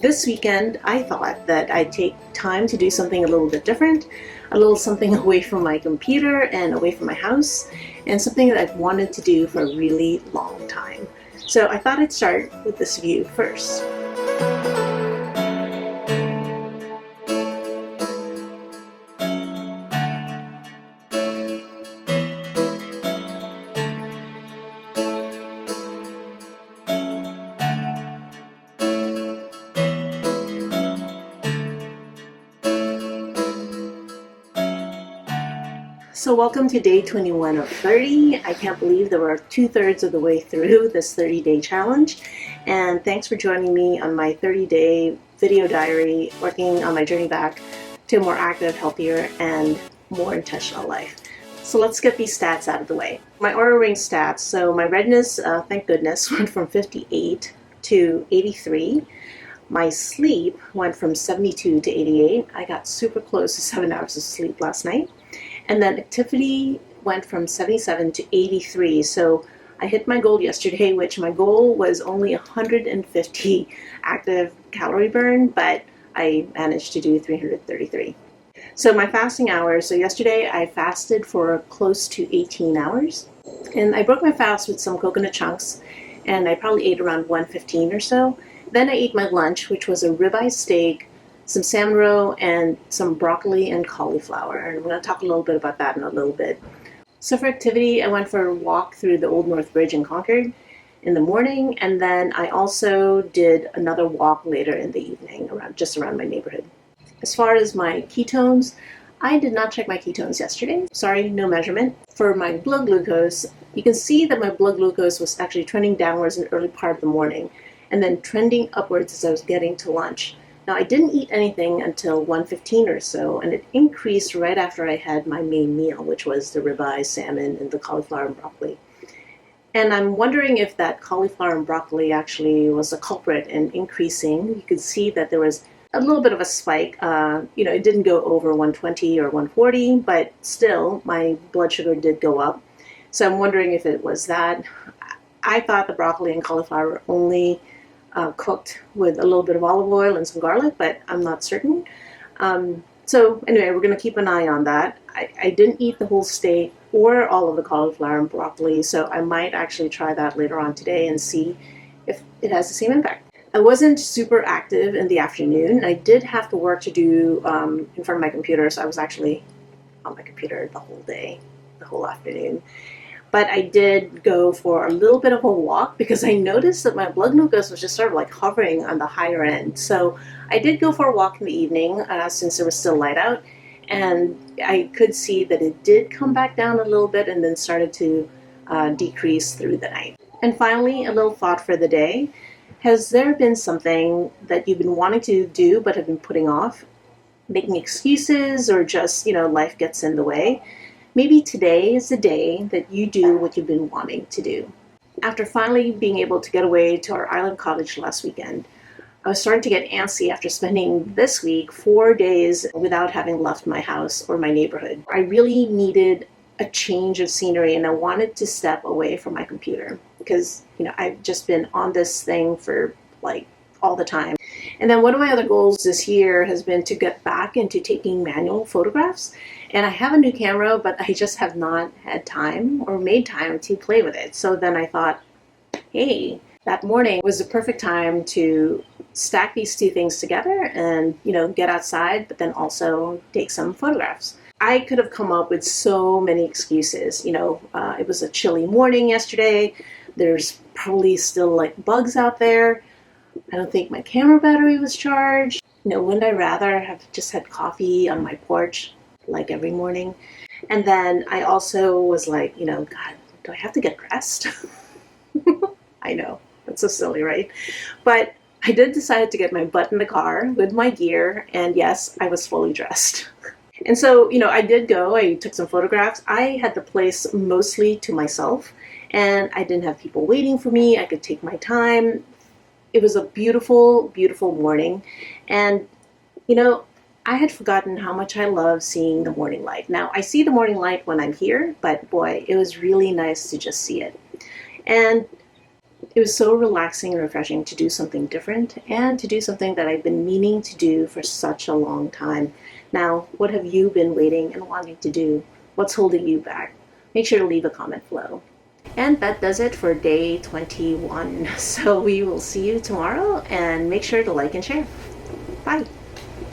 This weekend, I thought that I'd take time to do something a little bit different, a little something away from my computer and away from my house, and something that I've wanted to do for a really long time. So I thought I'd start with this view first. So welcome to day 21 of 30. I can't believe that we're 2/3 of the way through this 30-day challenge. And thanks for joining me on my 30-day video diary, working on my journey back to a more active, healthier, and more intentional life. So let's get these stats out of the way. My Oura Ring stats, so my redness, thank goodness, went from 58 to 83. My sleep went from 72 to 88. I got super close to 7 hours of sleep last night. And then activity went from 77 to 83. So I hit my goal yesterday, which my goal was only 150 active calorie burn, but I managed to do 333. So my fasting hours, so yesterday I fasted for close to 18 hours. And I broke my fast with some coconut chunks, and I probably ate around 115 or so. Then I ate my lunch, which was a ribeye steak, some salmon roe, and some broccoli and cauliflower. And I'm going to talk a little bit about that in a little bit. So for activity, I went for a walk through the Old North Bridge in Concord in the morning, and then I also did another walk later in the evening, just around my neighborhood. As far as my ketones, I did not check my ketones yesterday. Sorry, no measurement. For my blood glucose, you can see that my blood glucose was actually trending downwards in the early part of the morning, and then trending upwards as I was getting to lunch. Now, I didn't eat anything until 1:15 or so, and it increased right after I had my main meal, which was the ribeye, salmon, and the cauliflower and broccoli. And I'm wondering if that cauliflower and broccoli actually was a culprit in increasing. You could see that there was a little bit of a spike. It didn't go over 120 or 140, but still, my blood sugar did go up. So I'm wondering if it was that. I thought the broccoli and cauliflower were only cooked with a little bit of olive oil and some garlic, but I'm not certain. So anyway, we're going to keep an eye on that. I didn't eat the whole steak or all of the cauliflower and broccoli, so I might actually try that later on today and see if it has the same impact. I wasn't super active in the afternoon. I did have to work to do in front of my computer, so I was actually on my computer the whole day, the whole afternoon. But I did go for a little bit of a walk because I noticed that my blood glucose was just sort of like hovering on the higher end. So I did go for a walk in the evening since it was still light out. And I could see that it did come back down a little bit and then started to decrease through the night. And finally, a little thought for the day. Has there been something that you've been wanting to do but have been putting off? Making excuses, or just, life gets in the way? Maybe today is the day that you do what you've been wanting to do. After finally being able to get away to our island cottage last weekend, I was starting to get antsy after spending this week 4 days without having left my house or my neighborhood. I really needed a change of scenery, and I wanted to step away from my computer because, I've just been on this thing for all the time. And then one of my other goals this year has been to get back into taking manual photographs. And I have a new camera, but I just have not had time or made time to play with it. So then I thought, hey, that morning was the perfect time to stack these two things together and, get outside, but then also take some photographs. I could have come up with so many excuses. It was a chilly morning yesterday. There's probably still bugs out there. I don't think my camera battery was charged. Wouldn't I rather have just had coffee on my porch like every morning? And then I also was like, God, do I have to get dressed? I know, that's so silly, right? But I did decide to get my butt in the car with my gear, and yes, I was fully dressed. And so, I did go, I took some photographs. I had the place mostly to myself, and I didn't have people waiting for me. I could take my time. It was a beautiful, beautiful morning. And, I had forgotten how much I love seeing the morning light. Now, I see the morning light when I'm here, but boy, it was really nice to just see it. And It was so relaxing and refreshing to do something different and to do something that I've been meaning to do for such a long time. Now, what have you been waiting and wanting to do? What's holding you back? Make sure to leave a comment below. And that does it for day 21. So we will see you tomorrow, and make sure to like and share. Bye.